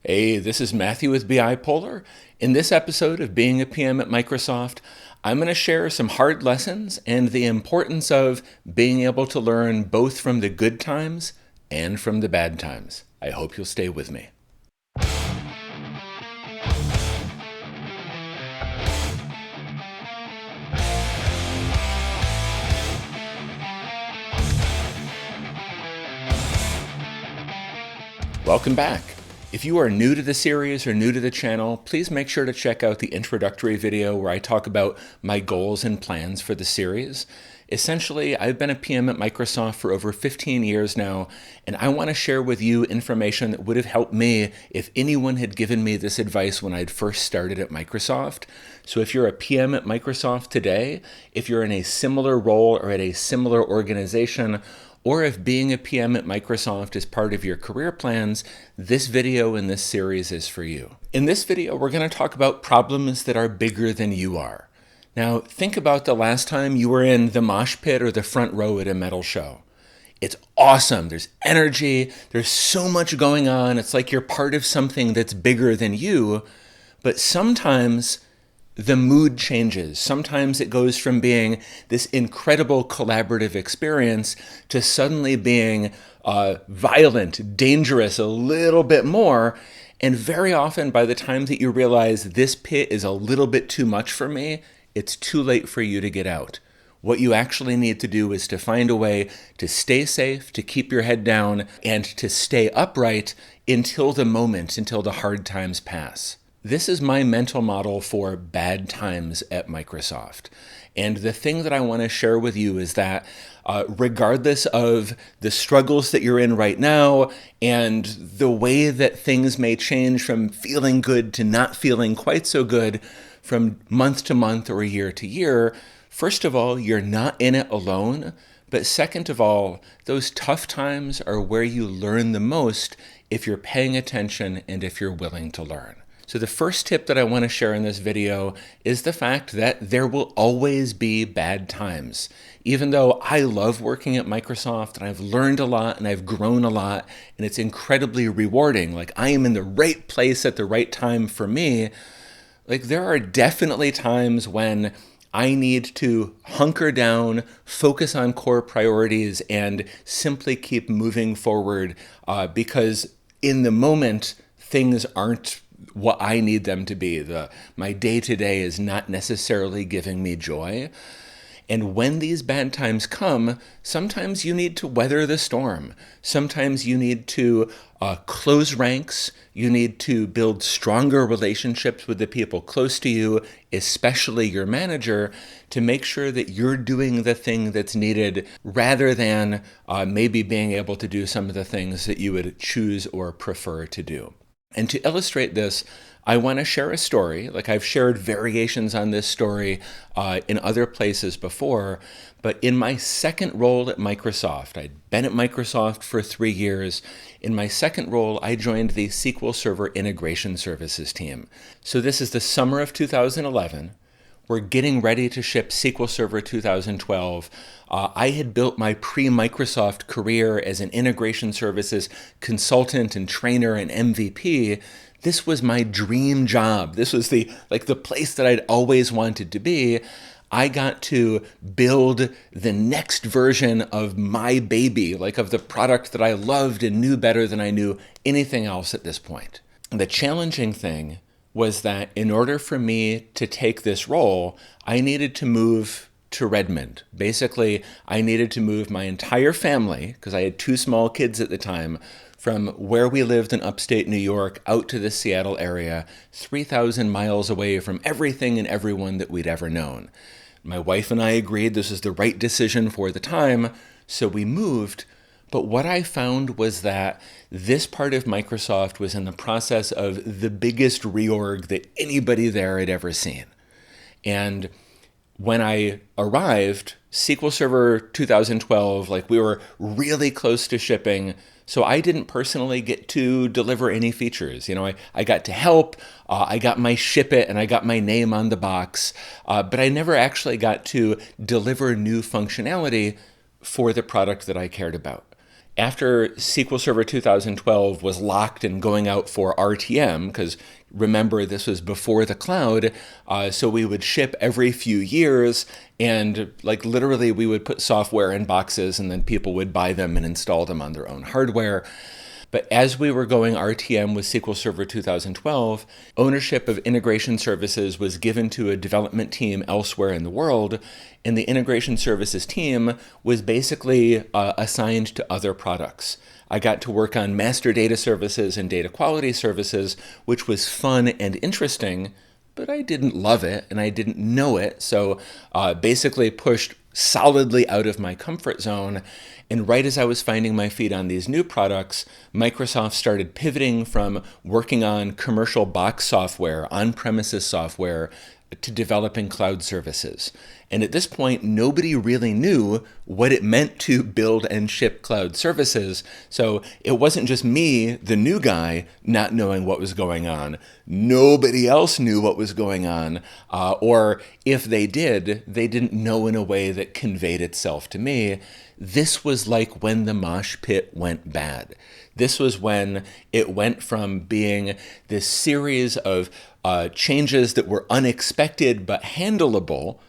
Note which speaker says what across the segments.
Speaker 1: Hey, this is Matthew with BI Polar. In this episode of Being a PM at Microsoft, I'm going to share some hard lessons and the importance of being able to learn both from the good times and from the bad times. I hope you'll stay with me. Welcome back. If you are new to the series or new to the channel, please make sure to check out the introductory video where I talk about my goals and plans for the series. Essentially, I've been a PM at Microsoft for over 15 years now, and I want to share with you information that would have helped me if anyone had given me this advice when I'd first started at Microsoft. So if you're a PM at Microsoft today, if you're in a similar role or at a similar organization, or if being a PM at Microsoft is part of your career plans, this video in this series is for you. In this video, we're going to talk about problems that are bigger than you are. Now, think about the last time you were in the mosh pit or the front row at a metal show. It's awesome. There's energy. There's so much going on. It's like you're part of something that's bigger than you. But sometimes the mood changes. Sometimes it goes from being this incredible collaborative experience to suddenly being violent, dangerous, a little bit more. And very often, by the time that you realize this pit is a little bit too much for me, it's too late for you to get out. What you actually need to do is to find a way to stay safe, to keep your head down, and to stay upright until the hard times pass. This is my mental model for bad times at Microsoft. And the thing that I want to share with you is that regardless of the struggles that you're in right now and the way that things may change from feeling good to not feeling quite so good from month to month or year to year, first of all, you're not in it alone. But second of all, those tough times are where you learn the most if you're paying attention and if you're willing to learn. So the first tip that I want to share in this video is the fact that there will always be bad times. Even though I love working at Microsoft and I've learned a lot and I've grown a lot and it's incredibly rewarding, like I am in the right place at the right time for me, like there are definitely times when I need to hunker down, focus on core priorities, and simply keep moving forward because in the moment, things aren't what I need them to be. My day-to-day is not necessarily giving me joy. And when these bad times come, sometimes you need to weather the storm. Sometimes you need to close ranks. You need to build stronger relationships with the people close to you, especially your manager, to make sure that you're doing the thing that's needed rather than maybe being able to do some of the things that you would choose or prefer to do. And to illustrate this, I want to share a story. Like I've shared variations on this story in other places before, but in my second role at Microsoft, I'd been at Microsoft for 3 years. In my second role, I joined the SQL Server Integration Services team. So this is the summer of 2011. We're getting ready to ship SQL Server 2012. I had built my pre-Microsoft career as an integration services consultant and trainer and MVP. This was my dream job. This was the place that I'd always wanted to be. I got to build the next version of my baby, like of the product that I loved and knew better than I knew anything else at this point. The challenging thing was that in order for me to take this role, I needed to move to Redmond. Basically, I needed to move my entire family, because I had 2 small kids at the time, from where we lived in upstate New York out to the Seattle area, 3,000 miles away from everything and everyone that we'd ever known. My wife and I agreed this was the right decision for the time, so we moved. But what I found was that this part of Microsoft was in the process of the biggest reorg that anybody there had ever seen. And when I arrived, SQL Server 2012, we were really close to shipping. So I didn't personally get to deliver any features. I got to help, I got my ship it, and I got my name on the box. But I never actually got to deliver new functionality for the product that I cared about. after SQL Server 2012 was locked and going out for RTM, because remember, this was before the cloud, so we would ship every few years, and like literally we would put software in boxes and then people would buy them and install them on their own hardware. But as we were going RTM with SQL Server 2012, ownership of integration services was given to a development team elsewhere in the world, and the integration services team was basically assigned to other products. I got to work on master data services and data quality services, which was fun and interesting, but I didn't love it and I didn't know it, so basically pushed solidly out of my comfort zone. And right as I was finding my feet on these new products, Microsoft started pivoting from working on commercial box software, on-premises software, to developing cloud services. And at this point, nobody really knew what it meant to build and ship cloud services. So it wasn't just me, the new guy, not knowing what was going on. Nobody else knew what was going on. Or if they did, they didn't know in a way that conveyed itself to me. This was like when the mosh pit went bad. This was when it went from being this series of changes that were unexpected but handleable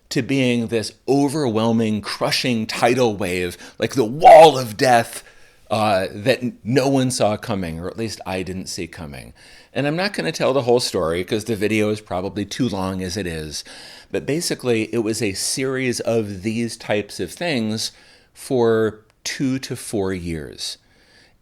Speaker 1: to being this overwhelming, crushing tidal wave, like the wall of death that no one saw coming, or at least I didn't see coming. And I'm not going to tell the whole story because the video is probably too long as it is. But basically, it was a series of these types of things for 2 to 4 years.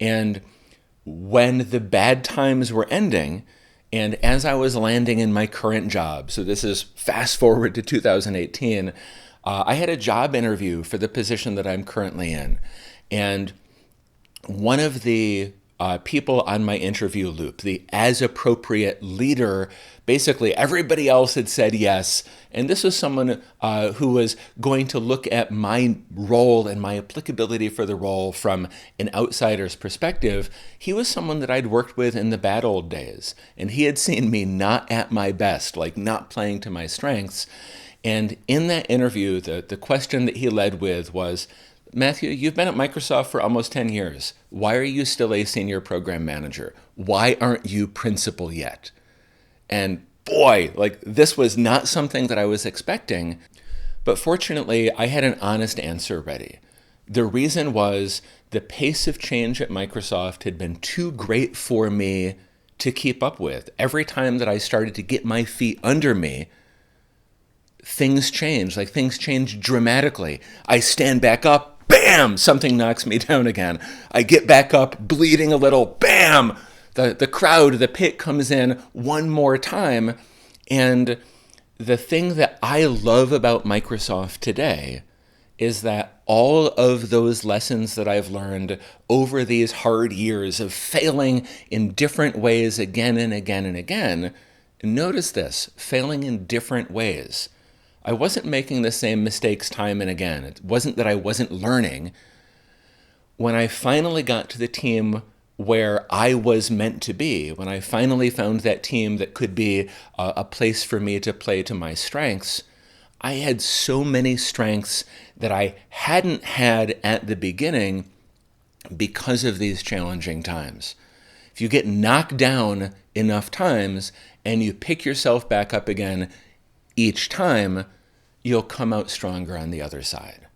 Speaker 1: And when the bad times were ending, and as I was landing in my current job, so this is fast forward to 2018, I had a job interview for the position that I'm currently in. And one of the people on my interview loop, the as appropriate leader, basically everybody else had said yes. And this was someone who was going to look at my role and my applicability for the role from an outsider's perspective. He was someone that I'd worked with in the bad old days. And he had seen me not at my best, like not playing to my strengths. And in that interview, the question that he led with was, Matthew, you've been at Microsoft for almost 10 years. Why are you still a senior program manager? Why aren't you principal yet? And boy, like this was not something that I was expecting. But fortunately, I had an honest answer ready. The reason was the pace of change at Microsoft had been too great for me to keep up with. Every time that I started to get my feet under me, things changed. Like things changed dramatically. I stand back up. Bam! Something knocks me down again. I get back up, bleeding a little. Bam! The crowd, the pit comes in one more time. And the thing that I love about Microsoft today is that all of those lessons that I've learned over these hard years of failing in different ways again and again and again, notice this, failing in different ways. I wasn't making the same mistakes time and again. It wasn't that I wasn't learning. When I finally got to the team where I was meant to be, when I finally found that team that could be a place for me to play to my strengths, I had so many strengths that I hadn't had at the beginning because of these challenging times. If you get knocked down enough times and you pick yourself back up again each time, you'll come out stronger on the other side.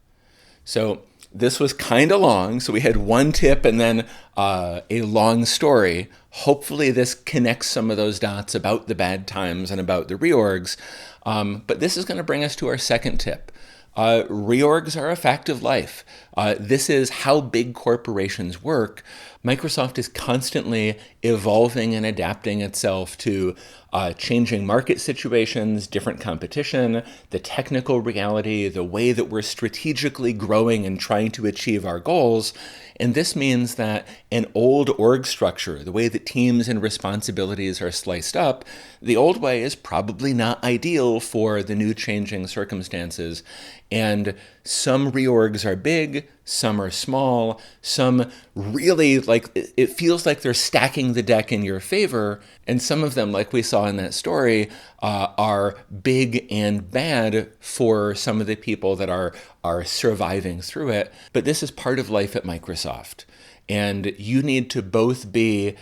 Speaker 1: So this was kind of long. So we had one tip and then a long story. Hopefully this connects some of those dots about the bad times and about the reorgs. But this is going to bring us to our second tip. Reorgs are a fact of life. This is how big corporations work. Microsoft is constantly evolving and adapting itself to changing market situations, different competition, the technical reality, the way that we're strategically growing and trying to achieve our goals. And this means that an old org structure, the way that teams and responsibilities are sliced up, the old way is probably not ideal for the new changing circumstances. And some reorgs are big, some are small, some really, like, it feels like they're stacking the deck in your favor. And some of them, like we saw in that story, are big and bad for some of the people that are surviving through it. But this is part of life at Microsoft. And you need to both be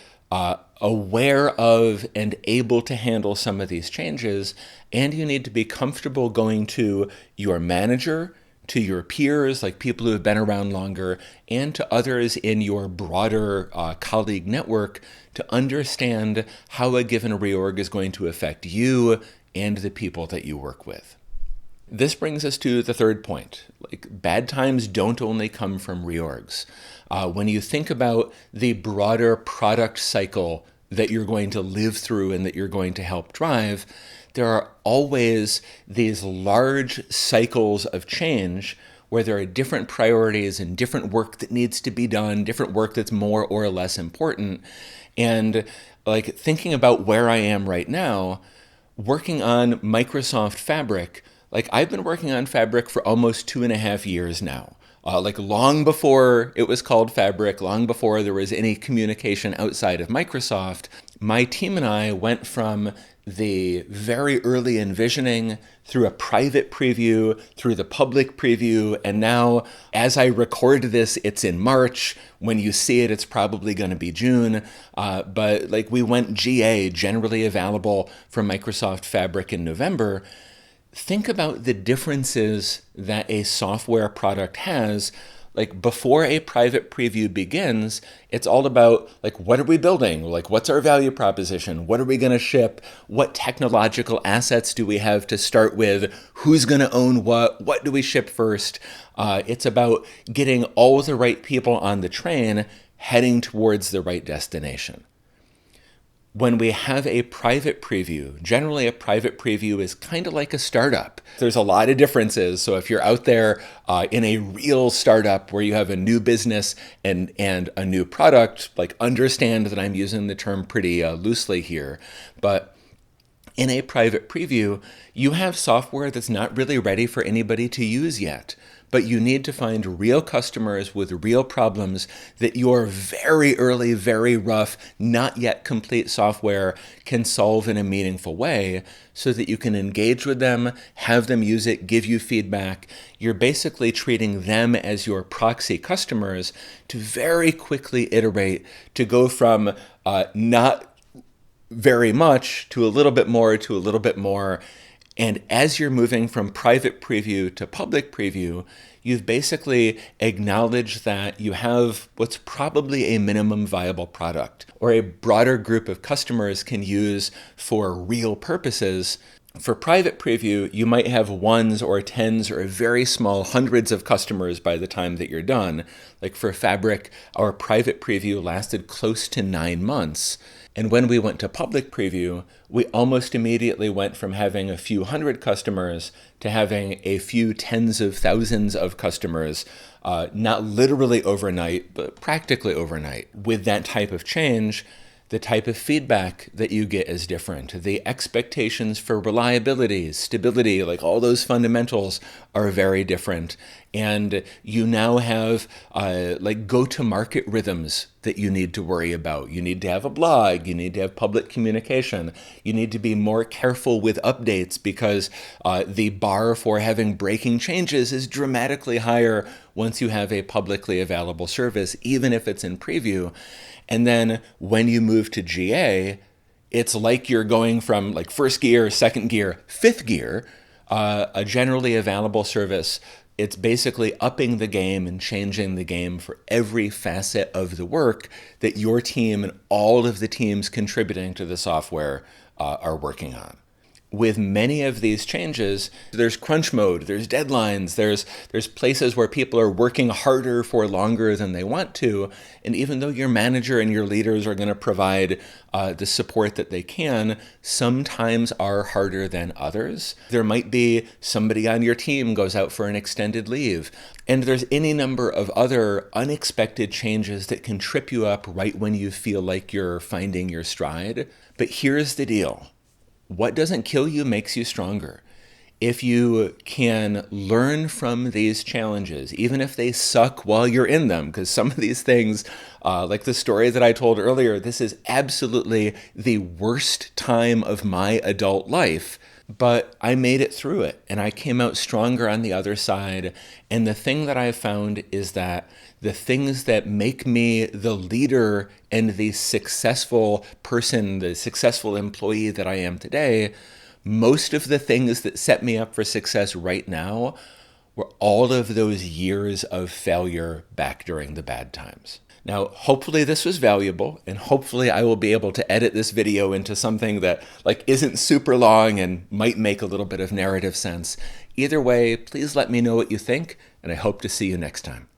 Speaker 1: aware of and able to handle some of these changes, and you need to be comfortable going to your manager, to your peers, like people who have been around longer, and to others in your broader colleague network to understand how a given reorg is going to affect you and the people that you work with. This brings us to the third point. Like, bad times don't only come from reorgs. When you think about the broader product cycle that you're going to live through and that you're going to help drive, there are always these large cycles of change where there are different priorities and different work that needs to be done, different work that's more or less important. And like, thinking about where I am right now, working on Microsoft Fabric, like, I've been working on Fabric for almost 2.5 years now. Like, long before it was called Fabric, long before there was any communication outside of Microsoft, my team and I went from the very early envisioning through a private preview, through the public preview, and now, as I record this, it's in March. When you see it, it's probably going to be June. But like, we went GA, generally available for Microsoft Fabric, in November. Think about the differences that a software product has. Like, before a private preview begins, it's all about, like, what are we building? Like, what's our value proposition? What are we going to ship? What technological assets do we have to start with? Who's going to own what? What do we ship first? It's about getting all the right people on the train, heading towards the right destination. When we have a private preview, generally a private preview is kind of like a startup. There's a lot of differences. So if you're out there in a real startup where you have a new business and a new product, like, understand that I'm using the term pretty loosely here. But in a private preview, you have software that's not really ready for anybody to use yet. But you need to find real customers with real problems that your very early, very rough, not yet complete software can solve in a meaningful way, so that you can engage with them, have them use it, give you feedback. You're basically treating them as your proxy customers to very quickly iterate, to go from not very much to a little bit more to a little bit more. And as you're moving from private preview to public preview, you've basically acknowledged that you have what's probably a minimum viable product, or a broader group of customers can use for real purposes. For private preview, you might have ones or tens or very small hundreds of customers by the time that you're done. Like, for Fabric, our private preview lasted close to 9 months. And when we went to public preview, we almost immediately went from having a few hundred customers to having a few tens of thousands of customers, not literally overnight, but practically overnight. With that type of change, the type of feedback that you get is different. The expectations for reliability, stability, like, all those fundamentals are very different. And you now have like, go-to-market rhythms that you need to worry about. You need to have a blog. You need to have public communication. You need to be more careful with updates, because the bar for having breaking changes is dramatically higher once you have a publicly available service, even if it's in preview. And then when you move to GA, it's like you're going from, like, first gear, second gear, fifth gear, a generally available service. It's basically upping the game and changing the game for every facet of the work that your team and all of the teams contributing to the software are working on. With many of these changes, there's crunch mode, there's deadlines, there's places where people are working harder for longer than they want to. And even though your manager and your leaders are going to provide the support that they can, sometimes are harder than others. There might be somebody on your team goes out for an extended leave. And there's any number of other unexpected changes that can trip you up right when you feel like you're finding your stride. But here's the deal. What doesn't kill you makes you stronger. if you can learn from these challenges, even if they suck while you're in them, because some of these things, like the story that I told earlier, this is absolutely the worst time of my adult life. But I made it through it and I came out stronger on the other side. And the thing that I found is that the things that make me the leader and the successful person, the successful employee that I am today, most of the things that set me up for success right now were all of those years of failure back during the bad times. Now, hopefully this was valuable, and hopefully I will be able to edit this video into something that isn't super long and might make a little bit of narrative sense. Either way, please let me know what you think, and I hope to see you next time.